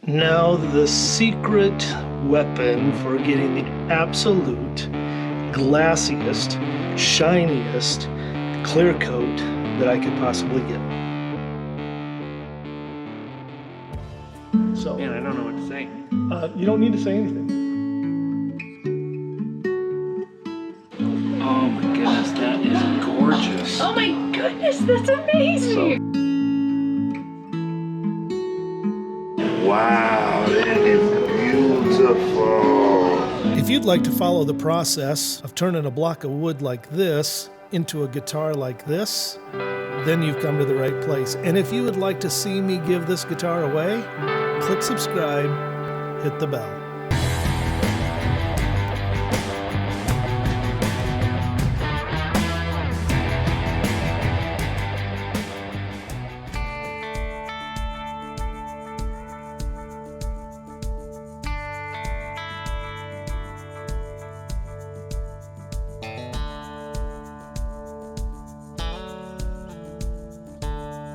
Now the secret weapon for getting the absolute glassiest, shiniest clear coat that I could possibly get. So, Man, I don't know what to say. you don't need to say anything. Oh my goodness, that is gorgeous. Oh my goodness, that's amazing! Wow, that is beautiful. If you'd like to follow the process of turning a block of wood like this into a guitar like this, then you've come to the right place. And if you would like to see me give this guitar away, click subscribe, hit the bell.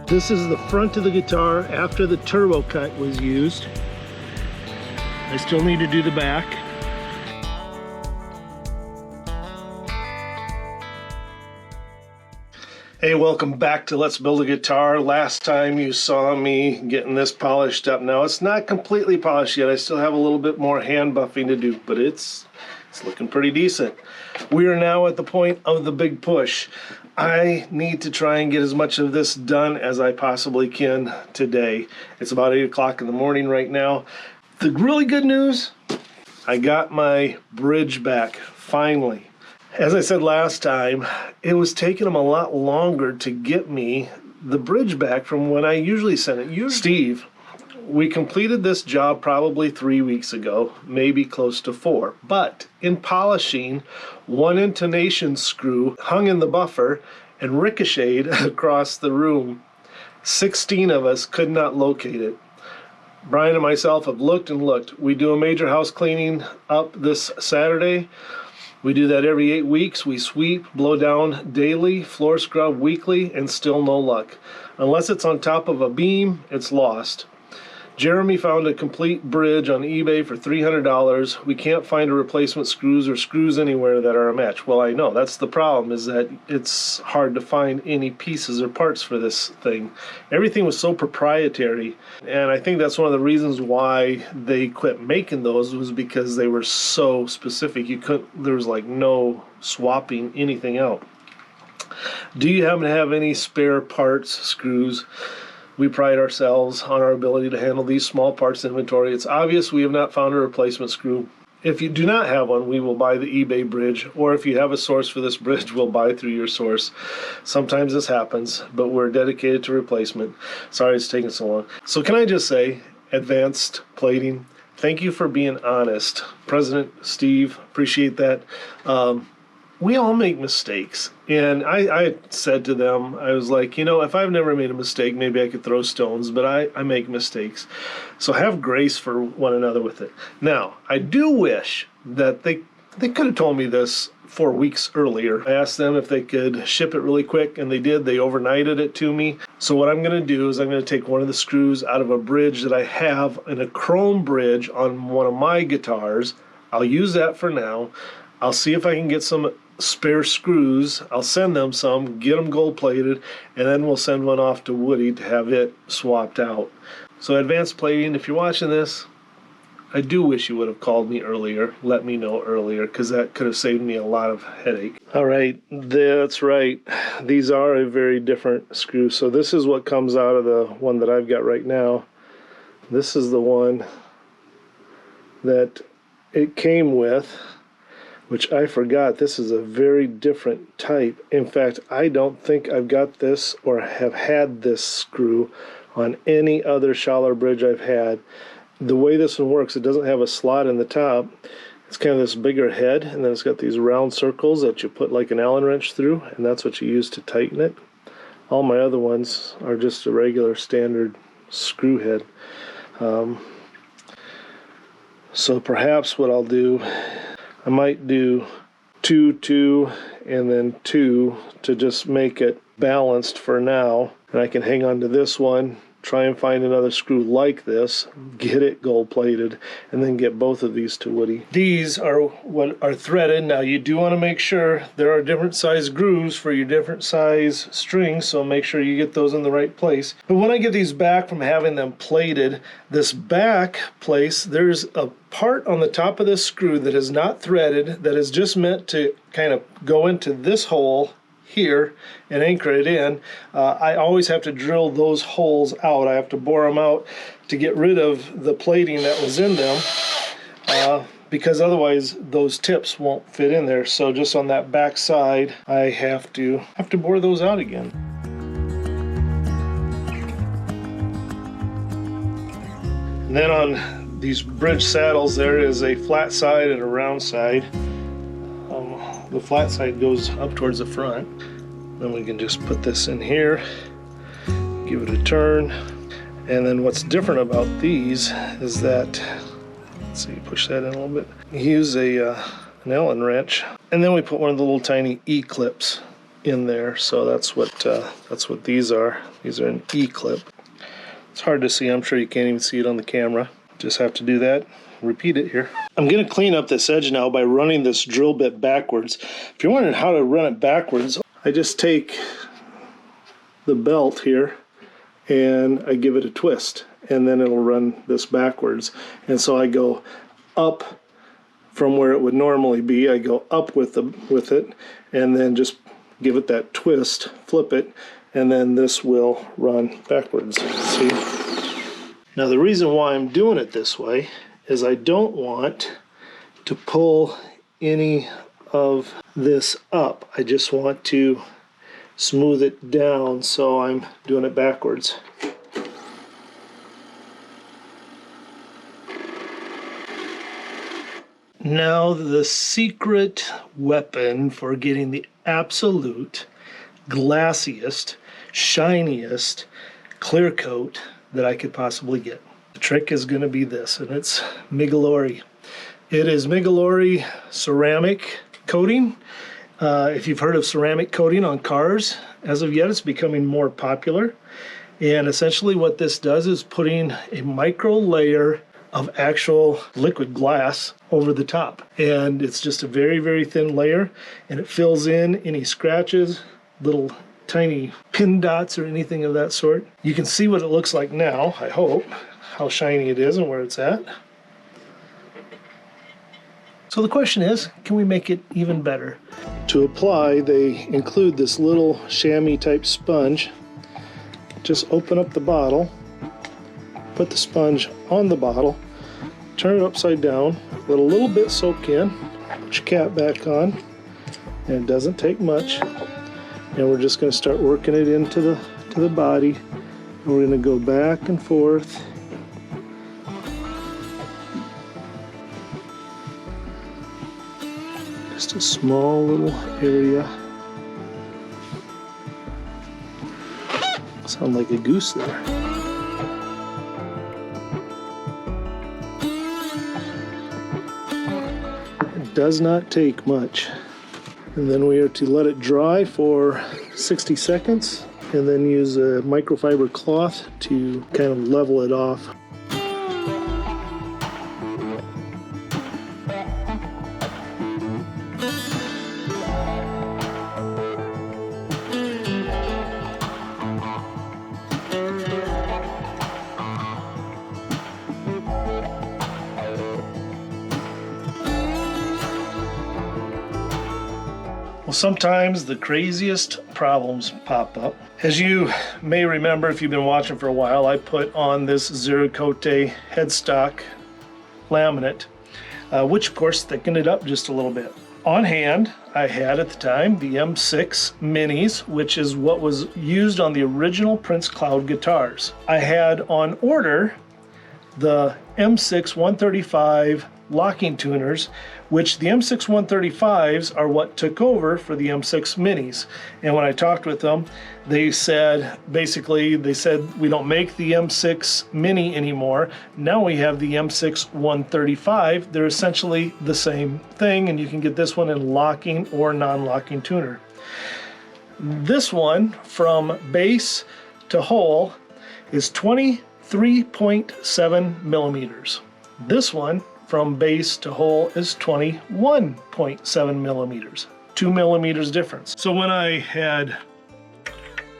This is the front of the guitar after the turbo cut was used. I still need to do the back. Hey, welcome back to Let's Build a Guitar. Last time you saw me getting this polished up. Now it's not completely polished yet. I still have a little bit more hand buffing to do, but it's looking pretty decent. We are now at the point of the big push. I need to try and get as much of this done as I possibly can today. It's about 8 o'clock in the morning right now. The really good news, I got my bridge back, finally. As I said last time, it was taking them a lot longer to get me the bridge back from when I usually send it. Steve, we completed this job probably 3 weeks ago, maybe close to 4. But in polishing, one intonation screw hung in the buffer and ricocheted across the room. 16 of us could not locate it. Brian and myself have looked and looked. We do a major house cleaning up this Saturday. We do that every 8 weeks. We sweep, blow down daily, floor scrub weekly, and still no luck. Unless it's on top of a beam, it's lost. Jeremy found a complete bridge on eBay for $300. We can't find a replacement screws or screws anywhere that are a match. Well, I know. That's the problem, is that it's hard to find any pieces or parts for this thing. Everything was so proprietary, and I think that's one of the reasons why they quit making those, was because they were so specific. There was like no swapping anything out. Do you happen to have any spare parts, screws? We pride ourselves on our ability to handle these small parts inventory. It's obvious we have not found a replacement screw. If you do not have one, we will buy the eBay bridge, or if you have a source for this bridge, we'll buy through your source. Sometimes this happens, but we're dedicated to replacement. Sorry it's taking so long. So can I just say, advanced plating, thank you for being honest. President Steve, appreciate that. We all make mistakes. And I said to them, I was like, you know, if I've never made a mistake, maybe I could throw stones, but I make mistakes. So have grace for one another with it. Now, I do wish that they could have told me this 4 weeks earlier. I asked them if they could ship it really quick, and they did. They overnighted it to me. So what I'm going to do is I'm going to take one of the screws out of a bridge that I have, in a chrome bridge on one of my guitars. I'll use that for now. I'll see if I can get some spare screws. I'll send them some, get them gold plated, and then we'll send one off to Woody to have it swapped out. So advanced plating, if you're watching this, I do wish you would have called me earlier, let me know earlier, because that could have saved me a lot of headache. All right, that's right. These are a very different screw. So this is what comes out of the one that I've got right now. This is the one that it came with, which I forgot. This is a very different type. In fact, I don't think I've got this or have had this screw on any other Schaller bridge I've had. The way this one works, it doesn't have a slot in the top. It's kind of this bigger head, and then it's got these round circles that you put like an Allen wrench through, and that's what you use to tighten it. All my other ones are just a regular standard screw head. So perhaps what I'll do, I might do 2, 2, and then 2 to just make it balanced for now. And I can hang on to this one try and find another screw like this, get it gold plated, and then get both of these to Woody. These are what are threaded. Now you do want to make sure there are different size grooves for your different size strings, so make sure you get those in the right place. But when I get these back from having them plated, this back place, there's a part on the top of this screw that is not threaded, that is just meant to kind of go into this hole here and anchor it in. I always have to drill those holes out. I have to bore them out to get rid of the plating that was in them, because otherwise those tips won't fit in there. So just on that back side, I have to bore those out again. And then on these bridge saddles, there is a flat side and a round side. The flat side goes up towards the front. Then we can just put this in here, give it a turn. And then what's different about these is that, let's see, push that in a little bit. You use an Allen wrench, and then we put one of the little tiny E-clips in there. So that's what these are. These are an E-clip. It's hard to see. I'm sure you can't even see it on the camera. Just have to do that. Repeat it here. I'm going to clean up this edge now by running this drill bit backwards. If you're wondering how to run it backwards, I just take the belt here and I give it a twist, and then it'll run this backwards. And so I go up from where it would normally be. I go up with it, and then just give it that twist, flip it, and then this will run backwards. See? Now the reason why I'm doing it this way is I don't want to pull any of this up. I just want to smooth it down, so I'm doing it backwards. Now the secret weapon for getting the absolute glassiest, shiniest clear coat that I could possibly get. The trick is going to be this, and it's Migolori. It is Migolori ceramic coating. If you've heard of ceramic coating on cars, as of yet it's becoming more popular. And essentially what this does is putting a micro layer of actual liquid glass over the top. And it's just a very, very thin layer, and it fills in any scratches, little tiny pin dots or anything of that sort. You can see what it looks like now, I hope, how shiny it is and where it's at. So the question is, can we make it even better? To apply, they include this little chamois type sponge. Just open up the bottle, put the sponge on the bottle, turn it upside down, let a little bit soak in, put your cap back on, and it doesn't take much. And we're just going to start working it into the body. And we're going to go back and forth. Just a small little area. Sound like a goose there. It does not take much. And then we are to let it dry for 60 seconds and then use a microfiber cloth to kind of level it off. Well, sometimes the craziest problems pop up. As you may remember, if you've been watching for a while, I put on this Zero-Cote headstock laminate, which of course thickened it up just a little bit. On hand, I had at the time the M6 Minis, which is what was used on the original Prince Cloud guitars. I had on order the M6 135 locking tuners, which the M6 135s are what took over for the M6 Minis. And when I talked with them, they said, basically, we don't make the M6 Mini anymore. Now we have the M6 135. They're essentially the same thing, and you can get this one in locking or non-locking tuner. This one, from base to hole, is 23.7 millimeters. This one from base to hole is 21.7 millimeters. 2 millimeters difference. So when I had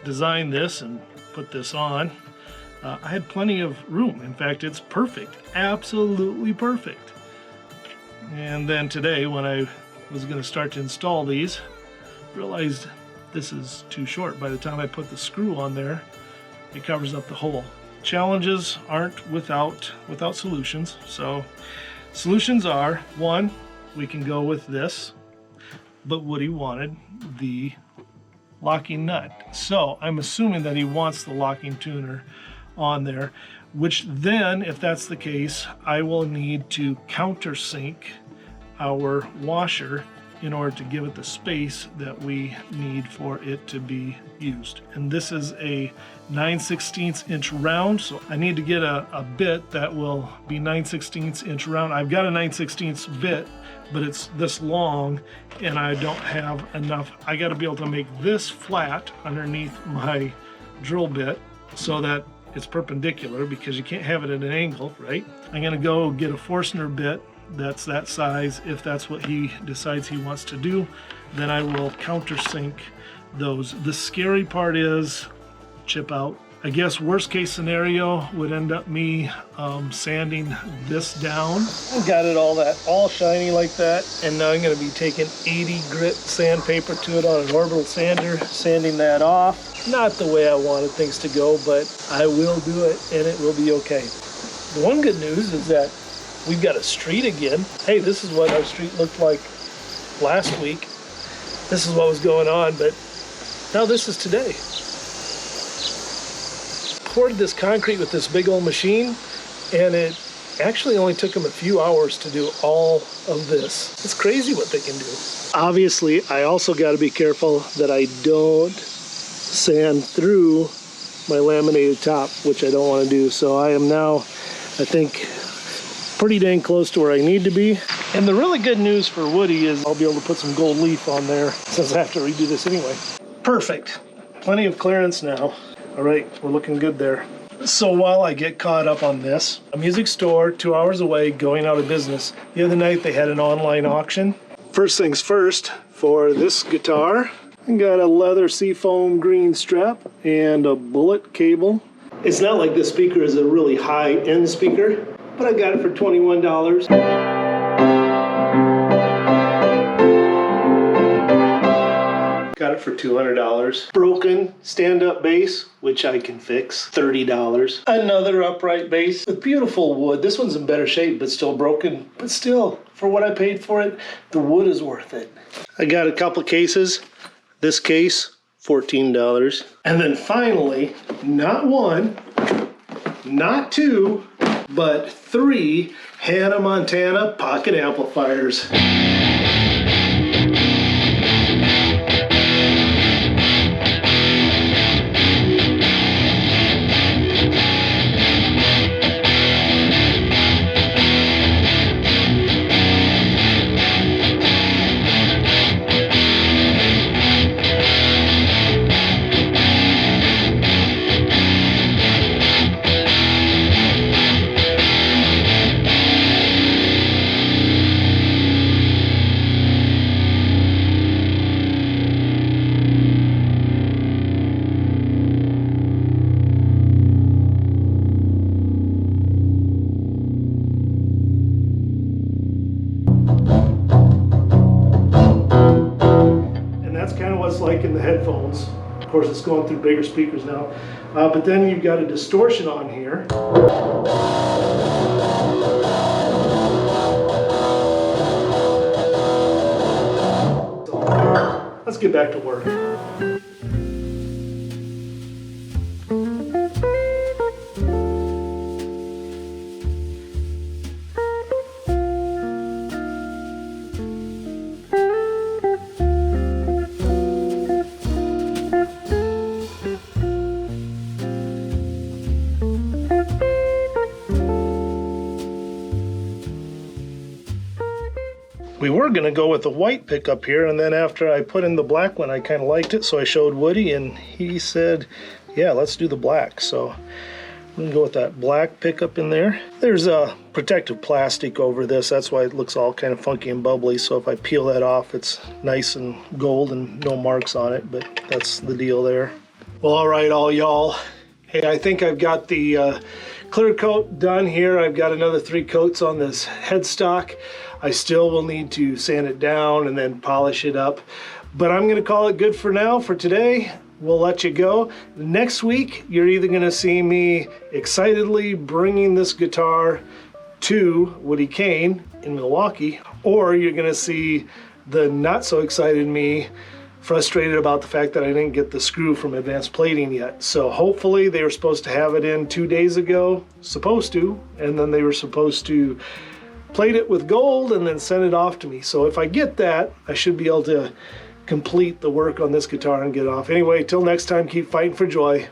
designed this and put this on, I had plenty of room. In fact, it's perfect, absolutely perfect. And then today when I was going to start to install these, realized this is too short. By the time I put the screw on there, it covers up the hole. Challenges aren't without solutions. So solutions are, one, we can go with this, but Woody wanted the locking nut. So I'm assuming that he wants the locking tuner on there, which then, if that's the case, I will need to countersink our washer in order to give it the space that we need for it to be used. And this is a 9/16 inch round, so I need to get a bit that will be 9/16 inch round. I've got a 9/16 bit, but it's this long and I don't have enough. I got to be able to make this flat underneath my drill bit so that it's perpendicular, because you can't have it at an angle, right? I'm gonna go get a Forstner bit that's that size. If that's what he decides he wants to do, then I will countersink those. The scary part is chip out. I guess worst case scenario would end up me sanding this down. I got it all shiny like that, and now I'm going to be taking 80 grit sandpaper to it on an orbital sander, sanding that off. Not the way I wanted things to go, but I will do it and it will be okay. The one good news is that we've got a street again. Hey, this is what our street looked like last week. This is what was going on, but now this is today. Poured this concrete with this big old machine, and it actually only took them a few hours to do all of this. It's crazy what they can do. Obviously, I also got to be careful that I don't sand through my laminated top, which I don't want to do. So I am now, I think, pretty dang close to where I need to be. And the really good news for Woody is I'll be able to put some gold leaf on there, since I have to redo this anyway. Perfect. Plenty of clearance now. All right, we're looking good there. So while I get caught up on this, a music store 2 hours away going out of business. The other night they had an online auction. First things first, for this guitar, I got a leather seafoam green strap and a bullet cable. It's not like this speaker is a really high-end speaker, but I got it for $21. Got it for $200. Broken stand-up bass, which I can fix, $30. Another upright bass with beautiful wood. This one's in better shape, but still broken. But still, for what I paid for it, the wood is worth it. I got a couple cases. This case, $14. And then finally, not one, not two, but 3 Hannah Montana pocket amplifiers. Like in the headphones. Of course, it's going through bigger speakers now. But then you've got a distortion on here. So, let's get back to work. We were going to go with the white pickup here, and then after I put in the black one, I kind of liked it, so I showed Woody, and he said, yeah, let's do the black. So We can go with that black pickup in there. There's a protective plastic over this. That's why it looks all kind of funky and bubbly. So if I peel that off, it's nice and gold and no marks on it, but that's the deal there. Well, all right, all y'all. Hey, I think I've got the clear coat done here. I've got another 3 coats on this headstock. I still will need to sand it down and then polish it up. But I'm gonna call it good for now. For today, we'll let you go. Next week, you're either gonna see me excitedly bringing this guitar to Woody Kane in Milwaukee, or you're gonna see the not so excited me frustrated about the fact that I didn't get the screw from Advanced Plating yet. So hopefully they were supposed to have it in 2 days ago, and then they were supposed to plate it with gold and then send it off to me. So if I get that, I should be able to complete the work on this guitar and get it off. Anyway, till next time, keep fighting for joy.